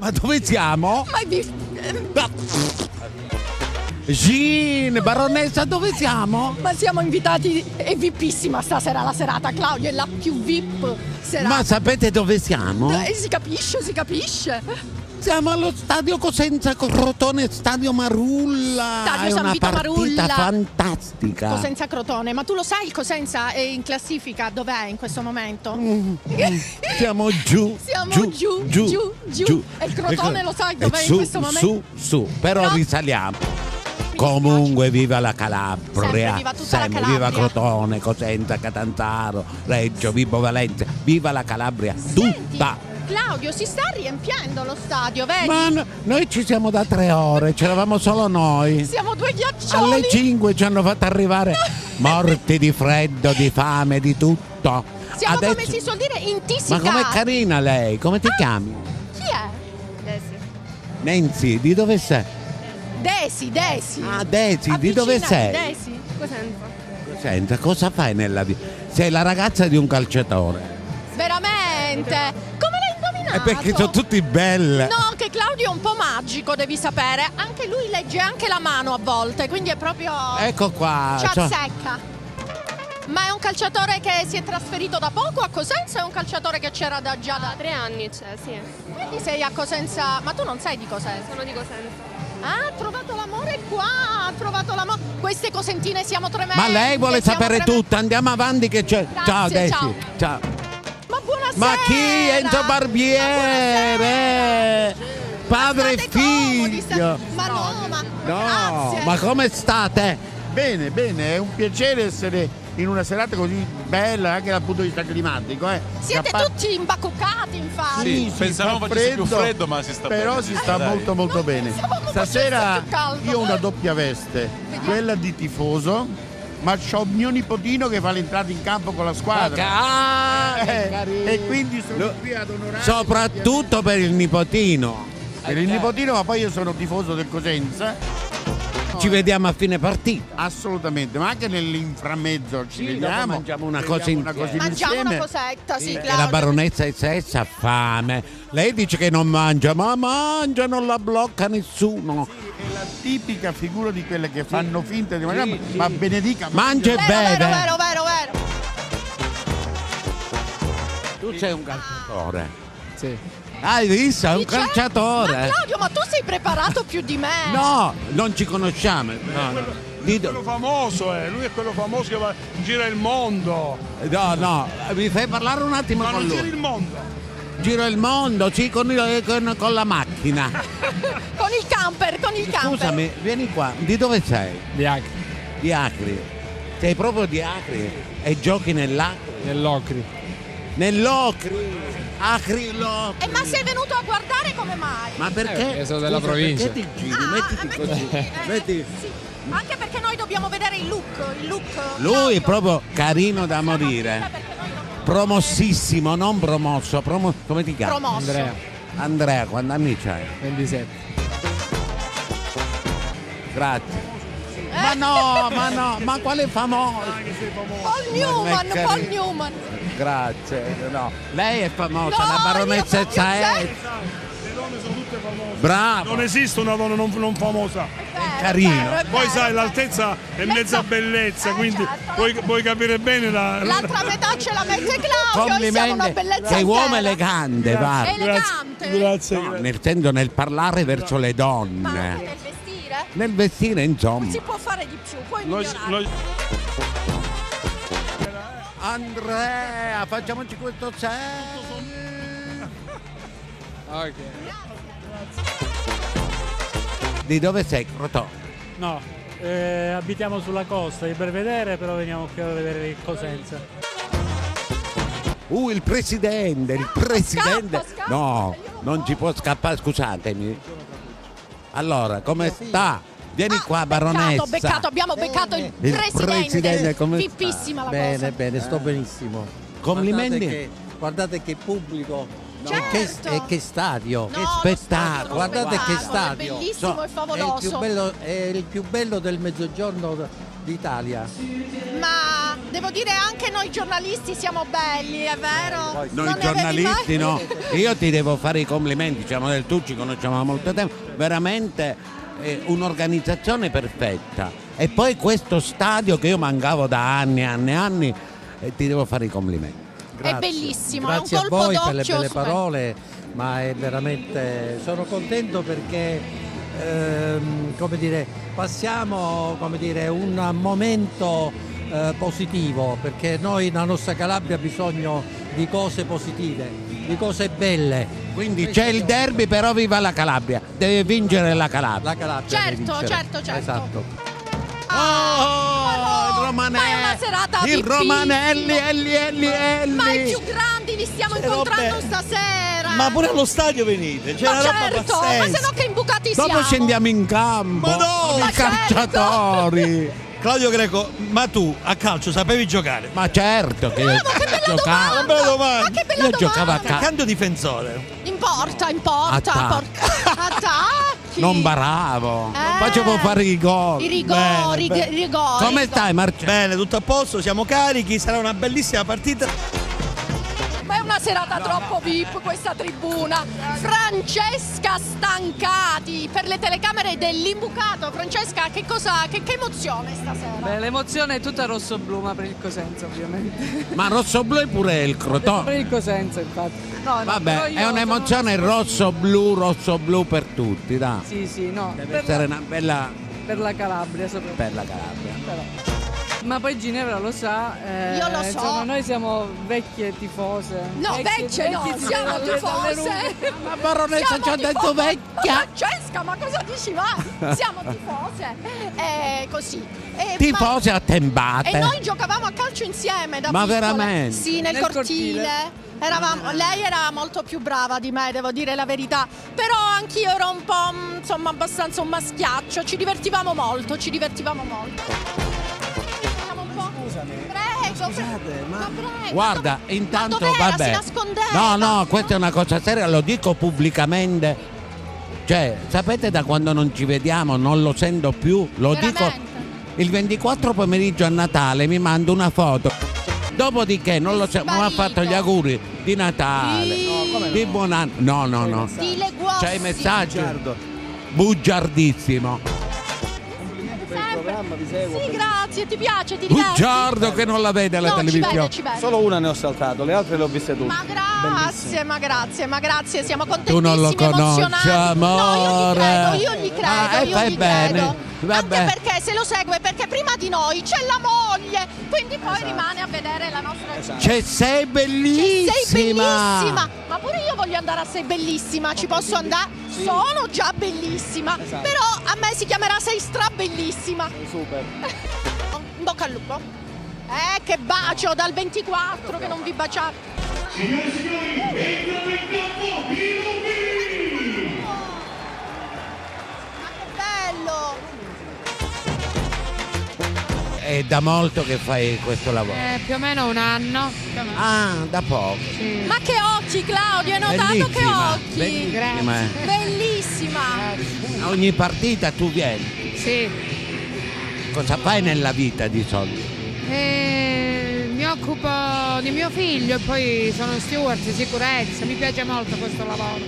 Ma dove siamo? Ma Jean, baronessa, dove siamo? Ma siamo invitati, è VIPissima stasera la serata, Claudio, è la più VIP serata. Ma sapete dove siamo? Si capisce, si capisce. Siamo allo stadio Cosenza Crotone, stadio Marulla. Stadio è San una Vito partita Marulla. fantastica. Cosenza Crotone, ma tu lo sai il Cosenza è in classifica? Dov'è in questo momento? Siamo giù. Siamo giù. E il Crotone lo sai dov'è in questo momento? Su, però No. risaliamo. Comunque viva la Calabria, Sempre viva tutta la sempre, Calabria. viva Crotone, Cosenza, Catanzaro, Reggio, Vibo Valentia, viva la Calabria tutta. Claudio, si sta riempiendo lo stadio, vedi? Ma noi ci siamo da 3 ore, c'eravamo solo noi. Siamo due ghiaccioli. Alle 5 ci hanno fatto arrivare morti di freddo, di fame, di tutto. Siamo, Adesso- come si suol dire, Ma intisicati. com'è carina lei? Come ti chiami? Chi è? Nancy, di dove sei? Desi. Ah, Desi, di dove sei? Desi. Senta, cosa fai nella vita? Sei la ragazza di un calciatore. Veramente? Come l'hai indovinato? È perché sono tutti belle. No, che Claudio è un po' magico, devi sapere. Anche lui legge anche la mano a volte, quindi è proprio... Ecco qua. ci cioè- azzecca. Ma è un calciatore che si è trasferito da poco a Cosenza o è un calciatore che c'era già da 3 anni c'è, sì. Quindi sei a Cosenza... Ma tu non sei di Cosenza? Sono di Cosenza. Ah, ha trovato l'amore qua, ha trovato l'amore. Queste cosentine siamo tremende. Ma lei vuole siamo sapere tremende. tutto, andiamo avanti che c'è. Grazie, Ciao Desi. ciao. Ciao. Ma buonasera. Ma chi? Enzo Barbiere. Padre e State comodi, figlio. Ma no, ma No, grazie. ma come state? Bene, è un piacere essere in una serata così bella anche dal punto di vista climatico. Siete Che a par- tutti imbacuccati, infatti. Sì, Pensavamo fa facesse più freddo, ma si sta però bene. si sta Dai. molto bene. Pensavamo Stasera facesse più caldo. io ho una doppia veste, quella di tifoso, ma c'ho mio nipotino che fa l'entrata in campo con la squadra. Che carino. E quindi sono qui ad onorare. Soprattutto per il nipotino. per il nipotino, ma poi io sono tifoso del Cosenza. Ci vediamo a fine partita. Assolutamente, ma anche nell'inframezzo ci Sì, vediamo. dopo mangiamo una beviamo cosa insieme. Mangiamo una insieme. cosetta, sì, E Claudio. la baronessa stessa ha fame. Lei dice che non mangia, ma mangia, non la blocca nessuno. È la tipica figura di quelle che fanno finta di mangiare, ma benedica. Mangia e beve. Vero. Tu sei un calciatore. Sì. Hai visto? È un Chi c'è? calciatore. Ma Claudio, ma tu sei preparato più di me. No, non ci conosciamo. No. Quello famoso lui è quello famoso che gira il mondo. No, mi fai parlare un attimo Ma con non gira lui. il mondo. Giro il mondo, sì, con la macchina. Con il camper. Scusami, vieni qua. Di dove sei? Di Acri, Di Acri. Sei proprio di Acri e giochi nell'Acri? nell'Ocri. Nell'Ocri. Acri Locri. Ma sei venuto a guardare come mai? Ma perché? sono della Scusa, provincia. Perché ti giri? Mettiti così. Metti. Sì. Anche perché noi dobbiamo vedere il look. Lui è Claudio. proprio carino da morire. Perché noi dobbiamo- Promossissimo, non promosso. Come ti chiami? Promosso. Andrea, quanti anni c'hai? 27. Grazie. Ma no, ma quale famoso? Paul Newman. Grazie, no. Lei è famosa, No, la baronessa io Saez. Le donne sono tutte famose. Bravo. Non esiste una donna non famosa. carino. Poi sai, l'altezza è mezza bellezza, quindi certo. puoi capire bene L'altra metà ce la mette Claudio e siamo una Complimenti. bellezza Sei uomo intera. elegante, va. Elegante. Grazie. No, nel senso nel parlare verso le Ma anche donne. nel vestire? Nel vestire, insomma. Si può fare di più, puoi Noi- migliorare. noi- Andrea, facciamoci questo selfie. Ok. Di dove sei, Crotone? No, abitiamo sulla costa di Belvedere, però veniamo qui a vedere il Cosenza. Il presidente, Scappa. No, non ci può scappare, scusatemi. Allora, come sta? Vieni qua, baronessa. Beccato, abbiamo beccato il presidente, come sta? Vippissima la cosa. Bene, sto benissimo. Complimenti. Guardate che pubblico Certo. e che stadio. No, che lo spettacolo, guardate che È stadio. bellissimo e È il favoloso. più bello del mezzogiorno d'Italia. Ma devo dire anche noi giornalisti siamo belli, è vero? Noi Non ne avevi giornalisti mai? no, io ti devo fare i complimenti, diciamo del tu ci conosciamo da molto tempo, veramente un'organizzazione perfetta. E poi questo stadio che io mancavo da anni e anni e anni, ti devo fare i complimenti. È bellissimo, Grazie è un a colpo voi per le d'occhio belle stupendo. parole, ma è veramente sono contento perché come dire, passiamo un momento positivo, perché noi la nostra Calabria ha bisogno di cose positive, di cose belle. Quindi c'è il derby, però viva la Calabria, deve vincere la Calabria. La Calabria deve Certo, vincere. certo. Esatto. Oh, il Romanelli, ma è una serata il pipì. Romanelli, Elli. Ma i più grandi li stiamo incontrando stasera. Ma pure allo stadio venite, c'è Ma una roba certo, ma se pazzesca. no che imbucati Dopo siamo. scendiamo in campo Ma no, con ma i calciatori. Claudio Greco, ma tu a calcio sapevi giocare? Ma certo che Bravo, che bella giocavo. domanda. Bella domanda. Ma che bella Io domanda. giocavo a calcio. Cambio difensore. In porta. Attacchi. Attacchi. Non baravo, facevo fare i gol. I rigori, Bene, i rigori. Come stai Marcello? Bene, tutto a posto, siamo carichi, sarà una bellissima partita. Ma è una serata troppo VIP questa tribuna. Francesca Stancati per le telecamere dell'Imbucato. Francesca, che emozione stasera? Beh, l'emozione è tutta rosso-blu, ma per il Cosenza ovviamente. Ma rosso-blu è pure il Per Crotone. il Cosenza infatti. No, però Vabbè, io è un'emozione sono- rosso-blu per tutti, dai. Sì, no. Deve essere una bella per la Calabria soprattutto. per la Calabria. Però. Ma poi Ginevra lo sa. Io lo so. Insomma, noi siamo vecchie tifose. No, vecchie no, siamo dalle tifose. lunghe. Ma baronessa Siamo ci ha detto tifose. vecchia. Francesca, ma cosa dici mai? Siamo tifose. Così. Tifose a E tembate. noi giocavamo a calcio insieme da Ma piccole. veramente? Sì, nel Nel cortile. Lei era molto più brava di me, devo dire la verità. Però anch'io ero un po', insomma, abbastanza un maschiaccio. Ci divertivamo molto. Vediamo un po'. Prego, prego. Guarda, intanto Ma dov'era? vabbè. Si nascondeva. No, questa è una cosa seria, lo dico pubblicamente. Cioè, sapete da quando non ci vediamo, non lo sento più, lo dico. Veramente? Il 24 pomeriggio a Natale mi mando una foto. Dopodiché non lo so, mi ha fatto gli auguri di Natale, di buon anno. No. Dileguossi. C'hai i messaggi? Bugiardissimo. Sì, grazie, ti piace, ti diverti? Bugiardo che non la vede alla No, televisione. ci vede. Solo una ne ho saltato, le altre le ho viste tutte. Ma grazie, siamo contentissimi, Tu non lo conosci, emozionati. amore. No, io gli credo, io fai gli bene. credo. Vabbè. Anche perché se lo segue, perché prima di noi c'è la moglie, quindi poi rimane a vedere la nostra Sei Sei bellissima. bellissima. Ma pure io voglio andare a Sei bellissima, ci posso andare? Sono già bellissima, però a me si chiamerà Sei strabellissima. Super. In bocca al lupo. Che bacio dal 24 che non vi baciate. Signore e signori, entrano in campo i Lupini! Ma che bello! È da molto che fai questo lavoro. Più o meno un anno. Ah, da poco. Ma che occhi, Claudio, hai notato che Bellissima, occhi? bellissima. Bellissima. A ogni partita tu vieni. Sì. Cosa fai nella vita di solito? Mi occupo di mio figlio e poi sono steward di sicurezza. Mi piace molto questo lavoro.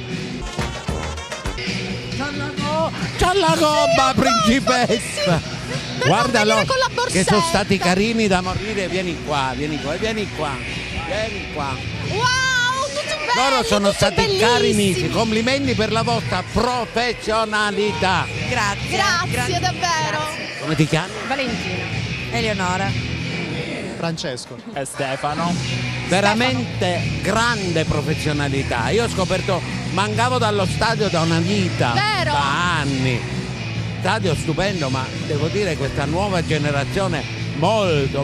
C'ha la gobba, principessa! Guardalo, venire con la che borsetta. sono stati carini da morire. Vieni qua. Wow, tutti belli, Loro sono tutti stati bellissimi. carinissimi. Complimenti per la vostra professionalità. Grazie davvero. Come ti chiami? Valentina. Eleonora. Francesco. E Stefano. Veramente grande professionalità. Io ho scoperto, mancavo dallo stadio da una vita, Vero? da anni. Stadio stupendo, ma devo dire questa nuova generazione molto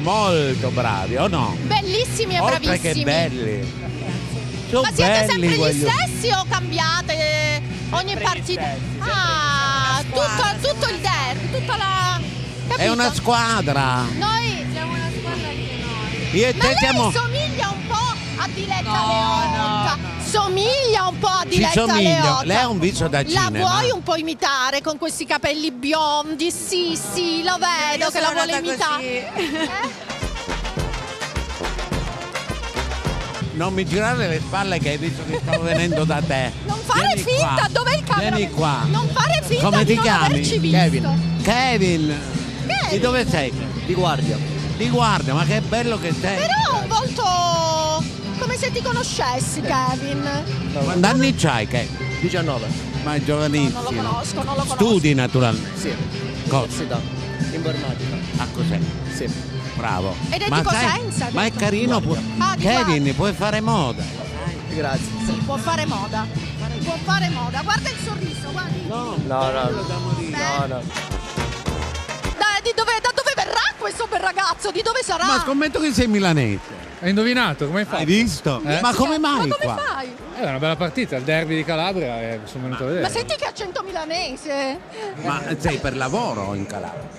bravi, o no? Bellissimi e Oltre bravissimi. che belli. Sono Ma siete belli sempre gli quelli. stessi o cambiate ogni partita? Tutto il derby, tutta la... È capito? una squadra. Noi siamo una squadra anche noi. Io e Ma te lei siamo... somiglia un po' a Diletta Leotta. Somiglia un po' a Ci Diletta somiglio. Leotta. Lei ha un viso da La cinema. vuoi un po' imitare con questi capelli biondi? Sì, lo vedo Io che la sono vuole nata imitare. così. Non mi girare le spalle che hai visto che stavo venendo da te. Non fare Vieni finta, qua. dov'è il camera? Vieni qua. Non fare finta Come di ti non chiami? averci visto. Kevin. Di dove sei? Di guardia. Di guardia, ma che bello che sei. Però un volto come se ti conoscessi, Kevin. Quanti anni c'hai, Kevin? 19. Ma è giovanissimo. Non lo conosco, non lo conosco. Studi naturalmente. Sì. Cosa? Università. Informatica. Ah, cos'è? Sì. Bravo. Ed è ma di sai- Cosenza, Ma è detto. carino. Ah, di Kevin, puoi fare moda. Grazie. Sì, può fare moda. Può fare moda. Guarda il sorriso, guardi. No, No. Beh. Da dove verrà questo bel ragazzo? Di dove sarà? Ma scommetto che sei milanese. Hai indovinato? Come hai fatto? Hai visto? Eh? Ma come mai Ma come qua? fai? È una bella partita, il derby di Calabria e sono venuto a vedere. Ma senti che accento milanese. Ma sei per lavoro in Calabria?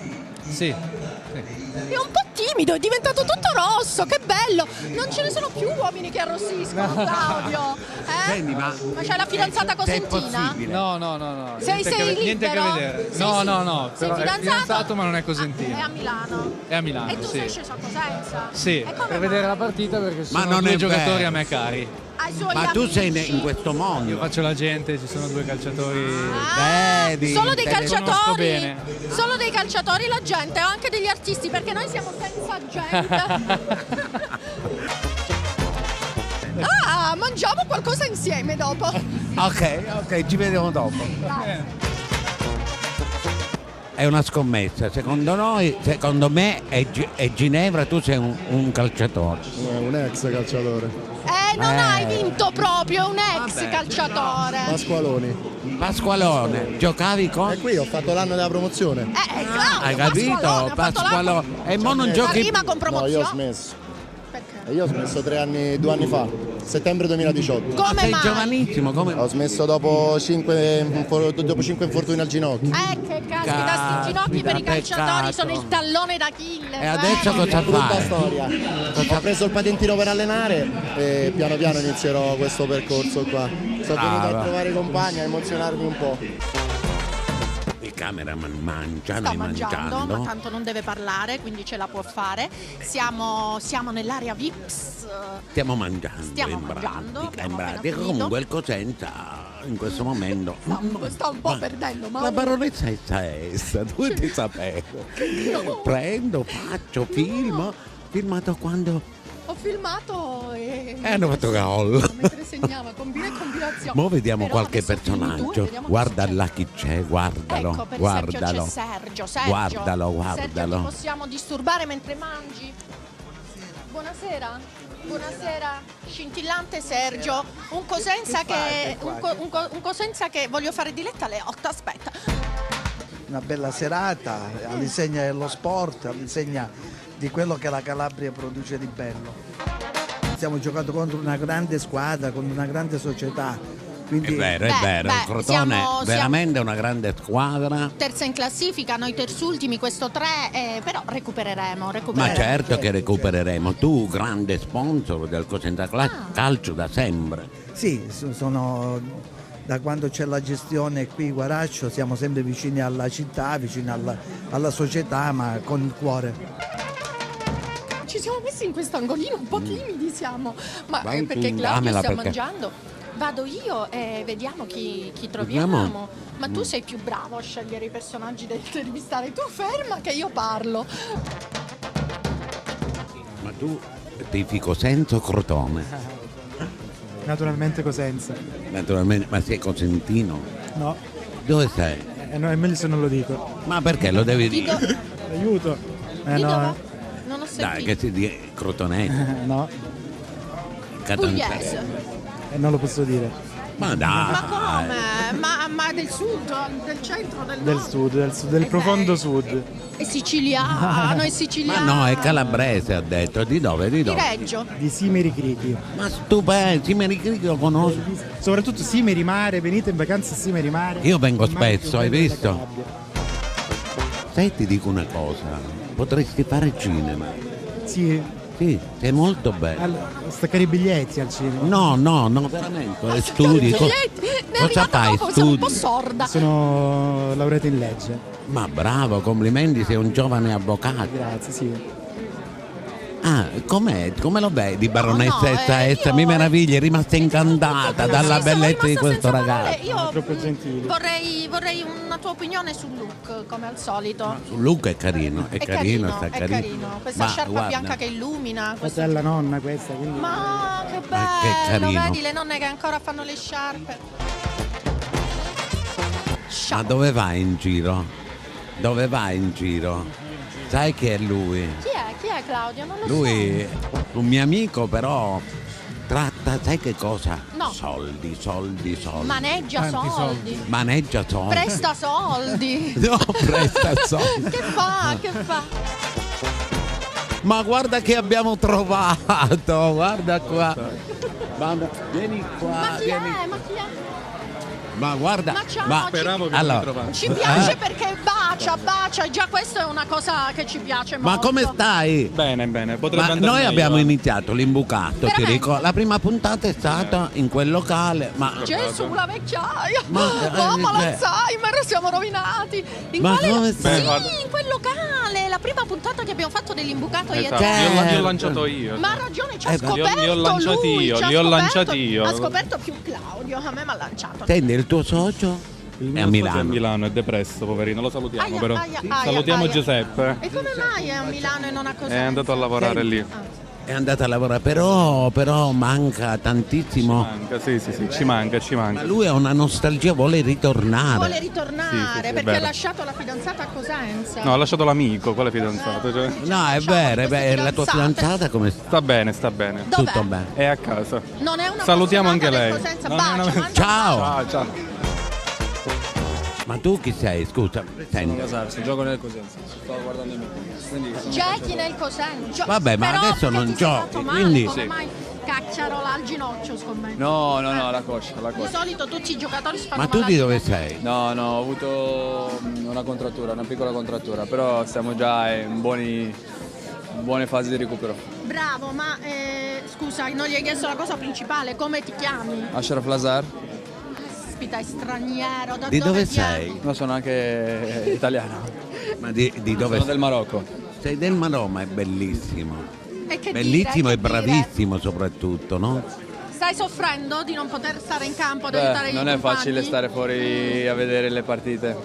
Sì. È un po' timido, è diventato tutto rosso, che bello! Non ce ne sono più uomini che arrossiscono, Claudio. Senti, ma c'hai la fidanzata se è cosentina? possibile. No. Sei Niente a che libero? vedere. Sei No, sì. no. Sei Però è fidanzato? fidanzato ma non è È cosentino. a Milano. È a Milano, E tu sì. sei sceso a Cosenza? Sì, E come per mai? vedere la partita perché Ma sono non due è giocatori vero. a me cari. Ai suoi Ma tu sei amici. in questo Io mondo. faccio l'agente, ci sono due calciatori. Vedi, Solo dei te ne conosco calciatori. bene. Solo dei calciatori la gente, o anche degli artisti, perché noi siamo senza gente. Ah, mangiamo qualcosa insieme dopo. Ok, ci vediamo dopo. È una scommessa, secondo me è Ginevra, tu sei un calciatore. Un ex calciatore. Non hai vinto proprio, un ex calciatore. Pasqualone, giocavi con... E qui ho fatto l'anno della promozione. Claudio, Hai capito? Pasqualone, ho fatto Pasqualone. E mo non la giochi... rima con No, promozione. io ho smesso. Perché? E io ho smesso 2 anni fa, settembre 2018. Come sei mai? giovanissimo, come... Ho smesso dopo 5 infortuni al ginocchio. Che caspita, sti ginocchi per i calciatori peccato. sono il tallone d'Achille. E adesso cosa Brutta fai? storia. Ho preso il patentino per allenare e piano piano inizierò questo percorso qua. Sono venuto a trovare i compagni, a emozionarmi un po'. Il cameraman mangia, Sta noi mangiando, mangiando. ma tanto non deve parlare, quindi ce la può fare. Siamo nell'area VIPs. Stiamo mangiando Stiamo in mangiando, pratica, abbiamo appena Comunque finito. il Cosenza in questo momento... Sta un po' perdendo, ma La baronessa è essa, tu ti sapevo. Prendo, faccio, filmato quando... ho filmato e hanno fatto gol. mentre segnava combinazione. Mo vediamo Però qualche adesso finiti due, personaggio. vediamo Guarda cosa là chi c'è, guardalo, Ecco, per guardalo. esempio c'è Sergio. Guardalo. Sergio, ti possiamo disturbare mentre mangi? Buonasera. Scintillante Sergio. Un Cosenza che un Cosenza che voglio fare diretta alle 8, aspetta. Una bella serata all'insegna dello sport, all'insegna di quello che la Calabria produce di bello. Stiamo giocando contro una grande squadra, con una grande società. Quindi... È vero, il Crotone siamo veramente una grande squadra. Terza in classifica, noi terzultimi, questo 3, però recupereremo. Ma certo che recupereremo. Tu, grande sponsor del Cosenza Calcio da sempre. Sì, sono da quando c'è la gestione qui Guaraccio siamo sempre vicini alla città, vicini alla società, ma con il cuore. Ci siamo messi in questo angolino un po' timidi siamo, ma Vai perché tu, Claudio dammela sta perché- mangiando. Vado io e vediamo chi troviamo. Vediamo. Ma tu sei più bravo a scegliere i personaggi da intervistare. Tu ferma che io parlo. Ma tu tifi Cosenza o Crotone? Naturalmente Cosenza. Naturalmente, ma sei cosentino? No. Dove sei? No, è meglio se non lo dico. Ma perché lo devi dire? Aiuto. Di no. dove? Non ho Dai, sentito. che si dice Crotonese. No. Pugliese. Non lo posso dire. Ma dai. Ma come? Ma del sud, del centro, del Del nord? sud, del profondo sud. È siciliano, è Ma siciliano. no, è calabrese, ha detto. Di dove? Di Di dove? Reggio. Di Simeri Criti. Ma stupendo, Simeri Criti lo conosco. Soprattutto Simeri Mare, venite in vacanza a Simeri Mare. Io vengo Il mare spesso, più hai bello della visto? Calabria. Sai, ti dico una cosa. Potresti fare cinema. Sì. Sì, sei molto bello. Allora, staccare i biglietti al cinema. No, veramente. Studi. Ne è arrivata fai? dopo, sono un po' Studi. sorda. Sono laureato in legge. Ma bravo, complimenti, sei un giovane avvocato. Grazie, sì. Ah, com'è? Come lo vedi, baronessa no, Essa? Mi meraviglia, è rimasta incantata dalla bellezza di questo ragazzo. Io Troppo gentili. vorrei una tua opinione sul look, come al solito. Sul look è carino, è carino, sta è carino. Questa Ma sciarpa guarda, bianca che illumina. Questa è la nonna questa, quindi... Ma che che bello, carino. vedi le nonne che ancora fanno le sciarpe. Ma dove vai in giro? Dove vai in giro? Sai chi è lui? Chi è Claudio? Non lo Lui, un mio amico, però tratta, sai che cosa? No. Soldi. Maneggia Tanti soldi. Maneggia soldi. Presta soldi. No, presta soldi. Che fa? Ma guarda che abbiamo trovato, guarda qua. Guarda, vieni qua. Ma chi vieni. è? Ma guarda, Ma ciao, ma Speravo che allora, mi trovassi. Ci piace perché bacia, e già questo è una cosa che ci piace molto. ma come stai? Bene, potrebbe Ma andare noi meglio, abbiamo eh. iniziato l'imbucato, ti Veramente? dico. La prima puntata è stata in quel locale, ma Gesù, la vecchiaia! Ma- Mamma, eh, l'Alzheimer, siamo rovinati! In Ma quale... come Sì, stai? guarda. in quel locale! La prima puntata che abbiamo fatto dell'imbucato io e Esatto, te. li ho lanciato io. Ma ha ragione, ci ha Li ho scoperto lanciati lui, io, ci ha li ho scoperto- lanciati io. Ha scoperto più Claudio, a me mi ha lanciato. senti, il tuo socio Il è mio a socio Milano. è a Milano, è depresso, poverino, lo salutiamo Aia, però. aia, Sì, aia, salutiamo aia. Giuseppe. E come mai è a Milano e non a Cosenza? È andato a lavorare lì. È andata a lavorare, però manca tantissimo. Manca, sì, ci manca. Ma lui ha una nostalgia, vuole ritornare. Vuole ritornare Sì, è perché ha vero. lasciato la fidanzata a Cosenza. No, ha lasciato l'amico, quale fidanzato? Cioè. No, è vero, la tua fidanzata come sta? Sta bene. Dov'è? Tutto bene. È a casa. Non è una Salutiamo anche appassionata lei. del Cosenza, Non è bacia, una- manda un Ciao. Ciao. Ma tu chi sei? Scusa, presenti. Casarsi, gioco nel Cosenza. Stavo guardando i miei. Giochi nel Cosenza. Vabbè, ma Però adesso perché non ti sei giochi, fatto male, quindi- come Sì. mai cacciarola al ginocchio, scommetto? No, la coscia. Di solito tutti i giocatori si fanno Ma tu male di al dove ginocchio. sei? No, ho avuto una contrattura, una piccola contrattura, però stiamo già in buone fasi di recupero. Bravo, ma scusa, non gli hai chiesto la cosa principale, come ti chiami? Ashraf Lazar? Aspetta, è straniero. Da Di dove vieni? sei? No, sono anche italiano. Ma di dove Sono del Marocco. sei? Del Maroma, è bellissimo. E che Bellissimo dire, e che dire? bravissimo soprattutto, no? Stai soffrendo di non poter stare in campo ad aiutare i Non è compagni? facile stare fuori a vedere le partite,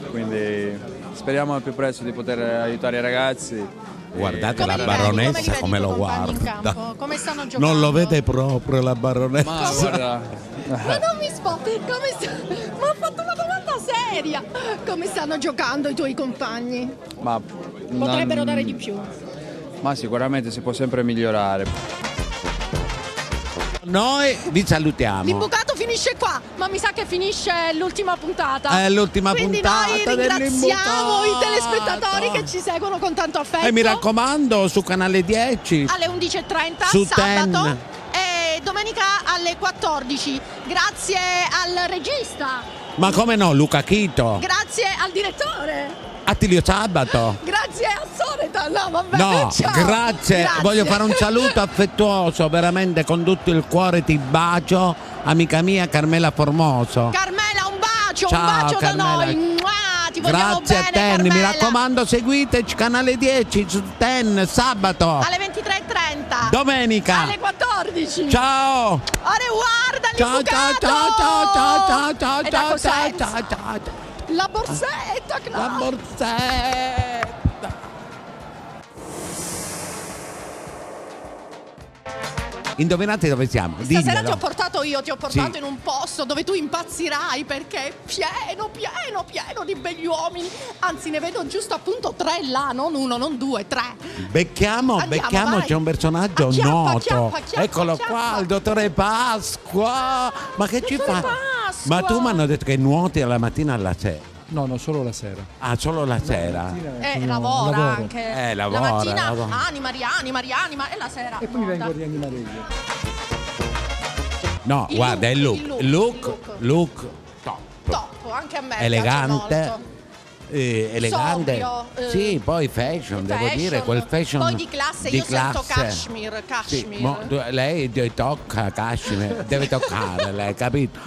quindi speriamo al più presto di poter aiutare i ragazzi. Guardate Come la li vedi? Baronessa Come come li vedi lo i tuoi compagni in guarda. campo? Come stanno giocando? Non lo vede proprio la Baronessa. Ma guarda, Ma non mi spotti, ma ho fatto una domanda seria. Come stanno giocando i tuoi compagni? ma Potrebbero dare di più. Ma sicuramente si può sempre migliorare. Noi vi salutiamo. L'imbucato finisce qua, ma mi sa che finisce l'ultima puntata. È l'ultima Quindi puntata noi ringraziamo dell'imbucato. i telespettatori che ci seguono con tanto affetto. E mi raccomando, su canale 10. Alle 11.30 Su sabato Ten. e domenica alle 14. Grazie al regista, Ma come no, Luca Chito. grazie al direttore, Attilio Sabato. grazie a Sonetan. No, vabbè, No, ciao. grazie. Voglio fare un saluto affettuoso, veramente con tutto il cuore ti bacio, amica mia Carmela Formoso. Carmela, un bacio Ciao, da Carmela. noi. Mua, ti vogliamo Grazie bene, a Ten, Carmela. mi raccomando seguiteci canale 10 su Ten sabato, Alle 23.30. domenica. Alle 14. Ciao. Ora guarda Ciao l'imbucato. ciao È da ciao Cosenza. ciao. La borsetta, Claudio. La borsetta. Indovinate dove siamo? Stasera Diglielo. ti ho portato Sì. in un posto dove tu impazzirai perché è pieno di begli uomini. Anzi, ne vedo giusto appunto 3 là, non 1, non 2, 3. Becchiamo, Andiamo, vai. c'è un personaggio Acchiappa, noto. acchiappa, Eccolo acchiappa. qua, il dottore Pasqua. Ma che ci fa? Dottore Pasqua. Ma tu mi hanno detto che nuoti alla mattina e alla sera. No, solo la sera. Ah, solo la sera. Lavora lavoro. anche. Lavora, La mattina lavora. anima, rianima e la sera. E poi mi nuota. vengo a rianimare io. No, Il guarda, è look, il look top. Top, anche a me piace Elegante. molto. Elegante. Sobrio, sì, poi fashion, devo fashion. dire, quel fashion Poi di classe, io sento cashmere. Sì, lei tocca cashmere, deve toccare lei, capito?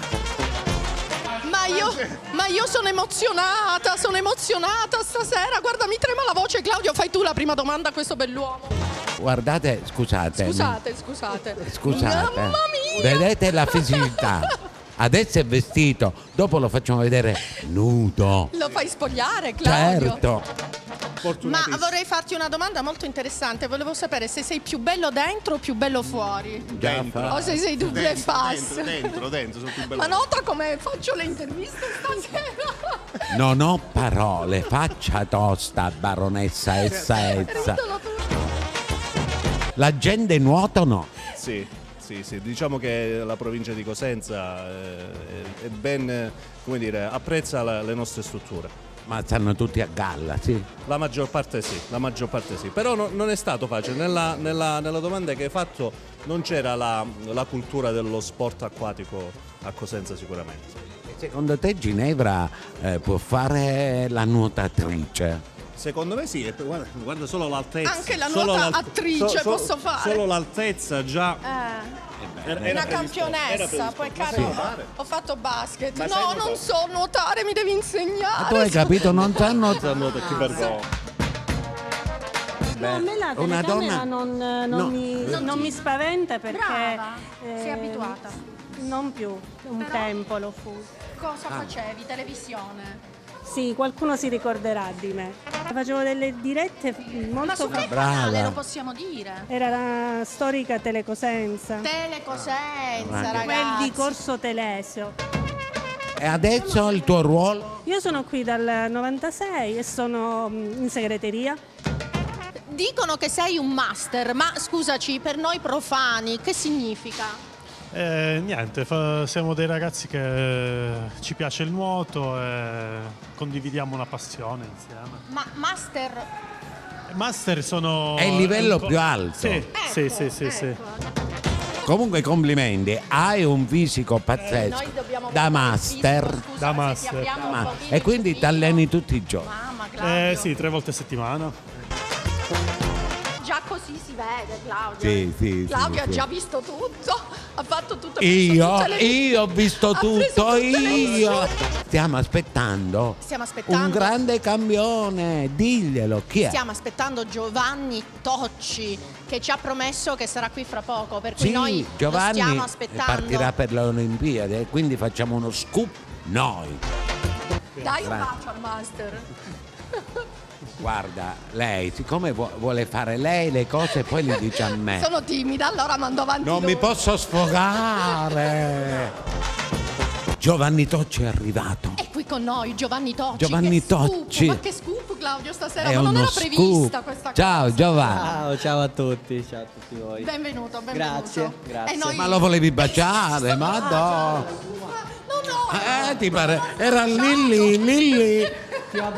Ma io sono emozionata stasera. Guarda, mi trema la voce. Claudio, fai tu la prima domanda a questo bell'uomo. Guardate, scusate. Mamma mia! Vedete la fisicità? Adesso è vestito, dopo lo facciamo vedere nudo. Lo fai spogliare, Claudio? Certo. Ma vorrei farti una domanda molto interessante. Volevo sapere se sei più bello dentro o più bello fuori. O se sei double face. Dentro, sono più bello. Ma nota come faccio le interviste stasera. Non ho parole, faccia tosta, baronessa Essa. La gente nuota o no? Sì, diciamo che la provincia di Cosenza è ben, come dire, apprezza le nostre strutture. Ma stanno tutti a galla, sì? La maggior parte sì. Però non è stato facile. Nella domanda che hai fatto non c'era la cultura dello sport acquatico a Cosenza sicuramente. Secondo te Ginevra può fare la nuotatrice? Secondo me sì, guarda solo l'altezza. Anche la nuotatrice posso fare. Solo l'altezza già. Una campionessa, poi caro, ho fatto basket. No, non so nuotare, mi devi insegnare. Ma tu hai capito, non sa nuotare. Che vergogna. No, a me la telecamera non mi spaventa perché sei abituata. Non più, un tempo lo fu. Cosa facevi? Televisione? Sì, qualcuno si ricorderà di me. Facevo delle dirette molto. Ma su che canale lo possiamo dire? Era la storica Telecosenza. Telecosenza, ragazzi. Quel di Corso Telesio. E adesso il tuo ruolo? Io sono qui dal 96 e sono in segreteria. Dicono che sei un master, ma scusaci, per noi profani, che significa? Niente, siamo dei ragazzi che ci piace il nuoto e condividiamo una passione insieme. Ma Master sono... È il livello più alto. Sì. Comunque complimenti, hai un fisico pazzesco da master. E quindi ti alleni tutti i giorni? Sì, 3 volte a settimana. Già così si vede, Claudio. Sì. Claudio ha già visto tutto, ha fatto tutto. Io ho visto tutto, io. Stiamo aspettando un grande campione, diglielo, chi è? Stiamo aspettando Giovanni Tocci, che ci ha promesso che sarà qui fra poco, per cui noi Giovanni lo stiamo aspettando. Partirà per le Olimpiadi e quindi facciamo uno scoop noi. Dai un bacio al master. Guarda, lei, siccome vuole fare lei le cose, poi le dice a me. Sono timida, allora mando avanti. Non mi posso sfogare. Giovanni Tocci è arrivato. È qui con noi, Giovanni Tocci. Giovanni Tocci. Ma che scoop, Claudio, stasera? È Ma non uno era prevista scoop. questa Ciao, cosa. Giovanni. Ciao a tutti voi. Benvenuto. Grazie. E noi... Ma lo volevi baciare? Ma no. No. Ti pare? Era Lilli.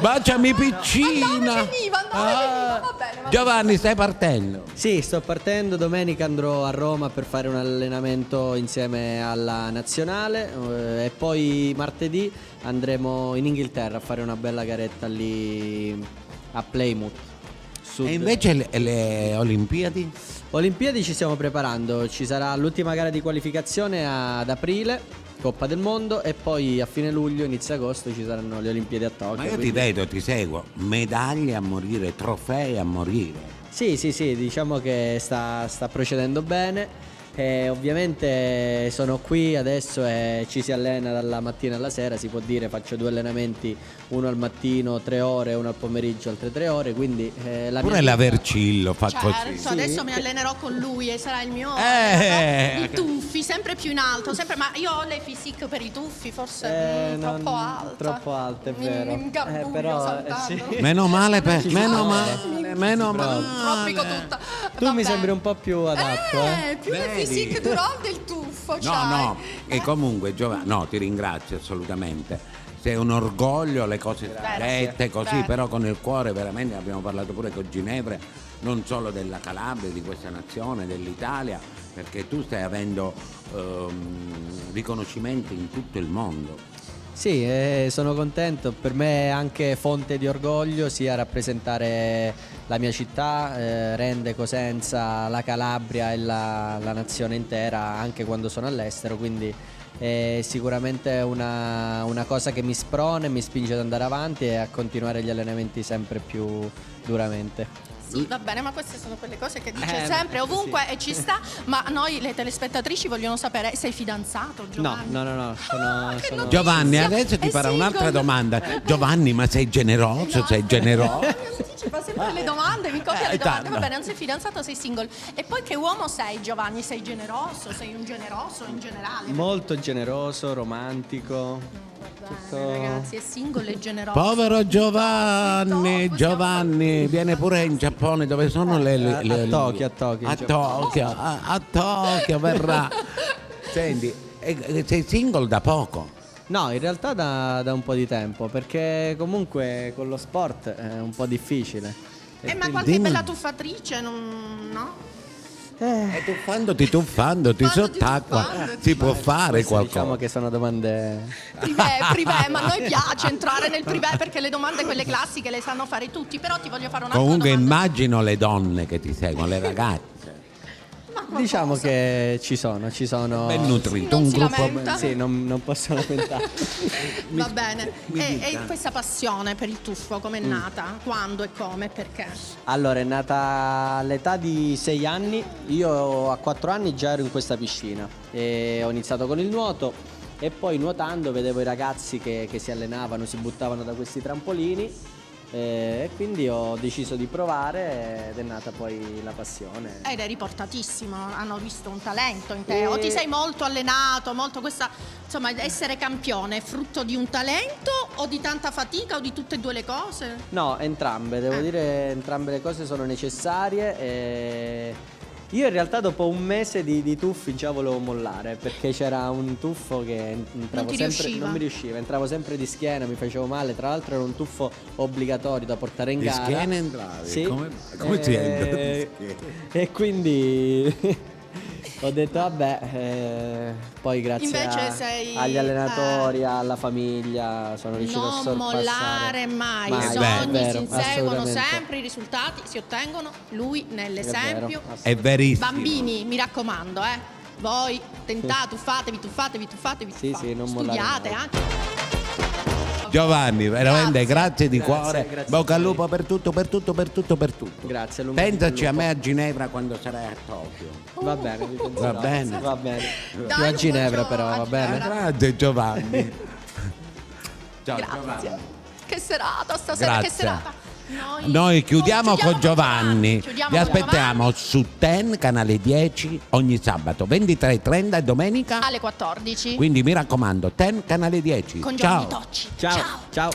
Baciami piccina. Va bene. Giovanni, stai partendo? Sì, sto partendo. Domenica andrò a Roma per fare un allenamento insieme alla nazionale e poi martedì andremo in Inghilterra a fare una bella garetta lì a Plymouth. E invece le Olimpiadi? Olimpiadi ci stiamo preparando, ci sarà l'ultima gara di qualificazione ad aprile, Coppa del Mondo, e poi a fine luglio, inizio agosto ci saranno le Olimpiadi a Tokyo. Ma io ti vedo, ti seguo, medaglie a morire, trofei a morire. Sì, diciamo che sta procedendo bene. Ovviamente sono qui adesso e ci si allena dalla mattina alla sera, si può dire, faccio 2 allenamenti, uno al mattino 3 ore, uno al pomeriggio altre 3 ore, quindi pure l'avercillo fa così. Certo, adesso mi allenerò con lui e sarà il mio i tuffi, sempre più in alto, ma io ho le physique per i tuffi, forse troppo alta. Troppo alte, è vero. Mi ingabbuglio saltando. Meno male, meno male. Troppico tutta. Tu mi sembri un po' più adatto, più le physique durant del tuffo, No, e comunque Giovanni, no, ti ringrazio assolutamente. Sei un orgoglio, le cose dette così, però con il cuore veramente. Abbiamo parlato pure con Ginevra, non solo della Calabria, di questa nazione, dell'Italia, perché tu stai avendo riconoscimenti in tutto il mondo. Sì, sono contento, per me è anche fonte di orgoglio sia rappresentare la mia città, rende Cosenza, la Calabria e la nazione intera anche quando sono all'estero, quindi è sicuramente una cosa che mi sprona e mi spinge ad andare avanti e a continuare gli allenamenti sempre più duramente. sì, va bene, ma queste sono quelle cose che dice sempre, ovunque, e ci sta. Ma noi, le telespettatrici, vogliono sapere: sei fidanzato, Giovanni? No. Sono... Giovanni, adesso ti farà un'altra domanda. Giovanni, ma sei generoso? Sei generoso? Ci fa sempre le domande, mi copia le domande. tanto. Va bene, non sei fidanzato, sei single. E poi che uomo sei, Giovanni? Sei generoso? Sei un generoso in generale? Molto generoso, romantico. Ragazzi, è single e generoso. Povero Giovanni, viene pure in Giappone, dove sono le A Tokyo. A Tokyo verrà. Senti, sei single da poco? No, in realtà da un po' di tempo, perché comunque con lo sport è un po' difficile. Ma qualche bella tuffatrice, no? Tuffandoti sott'acqua si può fare qualcosa. Diciamo che sono domande privé, ma a noi piace entrare nel privé, perché le domande quelle classiche le sanno fare tutti. Però ti voglio fare un'altra Comunque domanda. immagino le donne che ti seguono, le ragazze. Diciamo che ci sono ben nutrito, non un si gruppo lamenta. Sì, non posso lamentare. Va bene. E questa passione per il tuffo com'è nata? Quando e come e perché? Allora, è nata all'età di 6 anni. Io a 4 anni già ero in questa piscina e ho iniziato con il nuoto, e poi nuotando vedevo i ragazzi che si allenavano, si buttavano da questi trampolini, e quindi ho deciso di provare, ed è nata poi la passione. Ed eri portatissimo, hanno visto un talento in te. O ti sei molto allenato, molto questa, insomma, essere campione è frutto di un talento o di tanta fatica o di tutte e due le cose? No, entrambe, devo dire, entrambe le cose sono necessarie. E io in realtà dopo un mese di tuffi già volevo mollare, perché c'era un tuffo che entravo non mi riusciva, entravo sempre di schiena, mi facevo male. Tra l'altro era un tuffo obbligatorio da portare in gara. Di schiena entravi? Sì. Come ti entra di schiena? E quindi ho detto vabbè, poi grazie agli allenatori, alla famiglia sono riuscito a sorpassare. Non mollare mai, i sogni si inseguono sempre, i risultati si ottengono. Lui nell'esempio. È verissimo. Bambini, mi raccomando, voi tentate, tuffatevi. Sì, non mollare Studiate mai. anche. Giovanni, veramente grazie di Grazie, cuore. grazie Bocca a al voi. lupo per tutto. Grazie, lungo Pensaci in a lupo. me a Ginevra quando sarai a Tokyo. Va bene, vi penserò. Va bene. Va bene. Dai, Più a Ginevra un però, va bene. Grazie Giovanni. Ciao Grazie. Giovanni. Che serata stasera, Grazie. che serata. Noi chiudiamo con Giovanni. Chiudiamo Vi con aspettiamo su TEN, canale 10, ogni sabato 23:30 e domenica. Alle 14. Quindi mi raccomando, TEN, canale 10. Con Ciao. Gianni Tocci. Ciao.